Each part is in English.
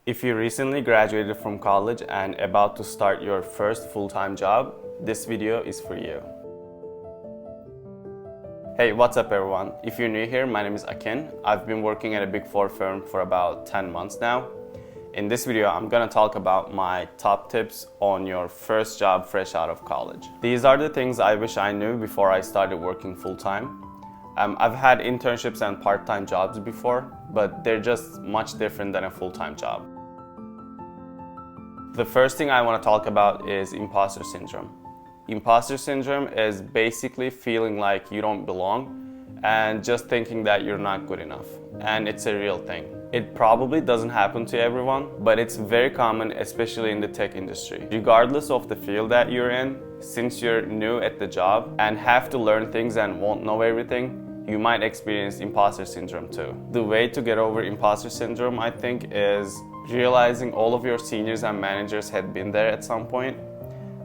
If you recently graduated from college and about to start your first full-time job, this video is for you. Hey, what's up everyone? If you're new here, my name is Akin. I've been working at a Big Four firm for about 10 months now. In this video, I'm gonna talk about my top tips on your first job fresh out of college. These are the things I wish I knew before I started working full-time. I've had internships and part-time jobs before, but they're just much different than a full-time job. The first thing I want to talk about is imposter syndrome. Imposter syndrome is basically feeling like you don't belong and just thinking that you're not good enough. And it's a real thing. It probably doesn't happen to everyone, but it's very common, especially in the tech industry. Regardless of the field that you're in, since you're new at the job and have to learn things and won't know everything, you might experience imposter syndrome too. The way to get over imposter syndrome, I think, is realizing all of your seniors and managers had been there at some point.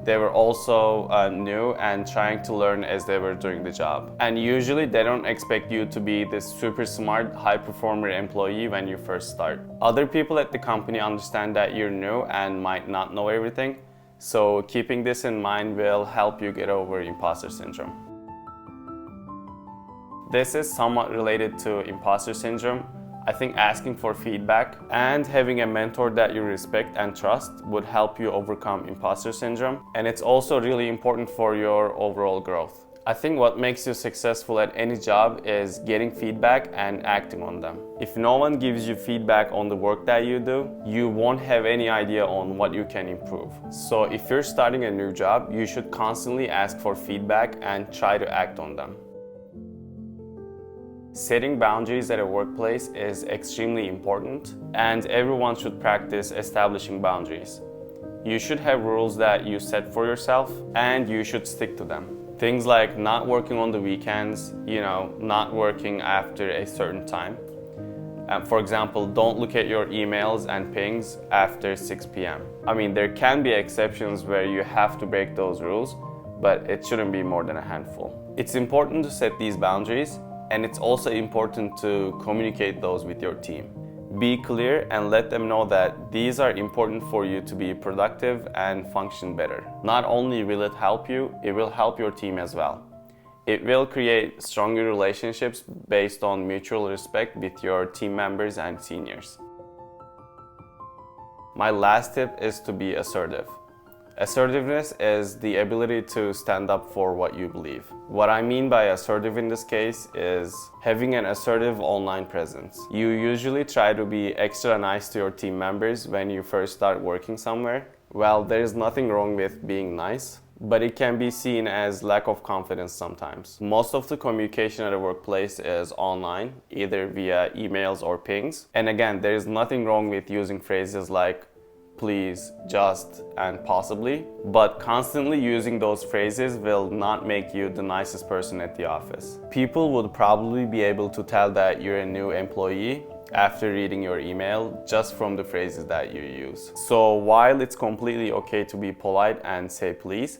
They were also new and trying to learn as they were doing the job. And usually they don't expect you to be this super smart, high performer employee when you first start. Other people at the company understand that you're new and might not know everything. So keeping this in mind will help you get over imposter syndrome. This is somewhat related to imposter syndrome. I think asking for feedback and having a mentor that you respect and trust would help you overcome imposter syndrome. And it's also really important for your overall growth. I think what makes you successful at any job is getting feedback and acting on them. If no one gives you feedback on the work that you do, you won't have any idea on what you can improve. So if you're starting a new job, you should constantly ask for feedback and try to act on them. Setting boundaries at a workplace is extremely important, and everyone should practice establishing boundaries. You should have rules that you set for yourself, and you should stick to them. Things like not working on the weekends, not working after a certain time. For example, don't look at your emails and pings after 6 p.m. I mean, there can be exceptions where you have to break those rules, but it shouldn't be more than a handful. It's important to set these boundaries, and it's also important to communicate those with your team. Be clear and let them know that these are important for you to be productive and function better. Not only will it help you, it will help your team as well. It will create stronger relationships based on mutual respect with your team members and seniors. My last tip is to be assertive. Assertiveness is the ability to stand up for what you believe. What I mean by assertive in this case is having an assertive online presence. You usually try to be extra nice to your team members when you first start working somewhere. Well, there is nothing wrong with being nice, but it can be seen as lack of confidence sometimes. Most of the communication at a workplace is online, either via emails or pings. And again, there is nothing wrong with using phrases like please, just, and possibly, but constantly using those phrases will not make you the nicest person at the office. People would probably be able to tell that you're a new employee after reading your email just from the phrases that you use. So while it's completely okay to be polite and say please,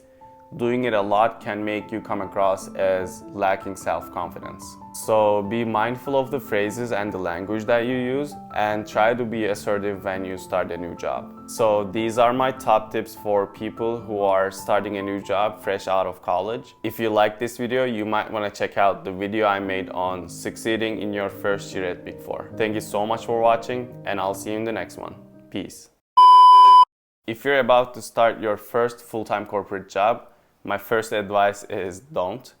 doing it a lot can make you come across as lacking self-confidence. So be mindful of the phrases and the language that you use and try to be assertive when you start a new job. So these are my top tips for people who are starting a new job fresh out of college. If you like this video, you might want to check out the video I made on succeeding in your first year at Big Four. Thank you so much for watching, and I'll see you in the next one. Peace. If you're about to start your first full-time corporate job, my first advice is don't.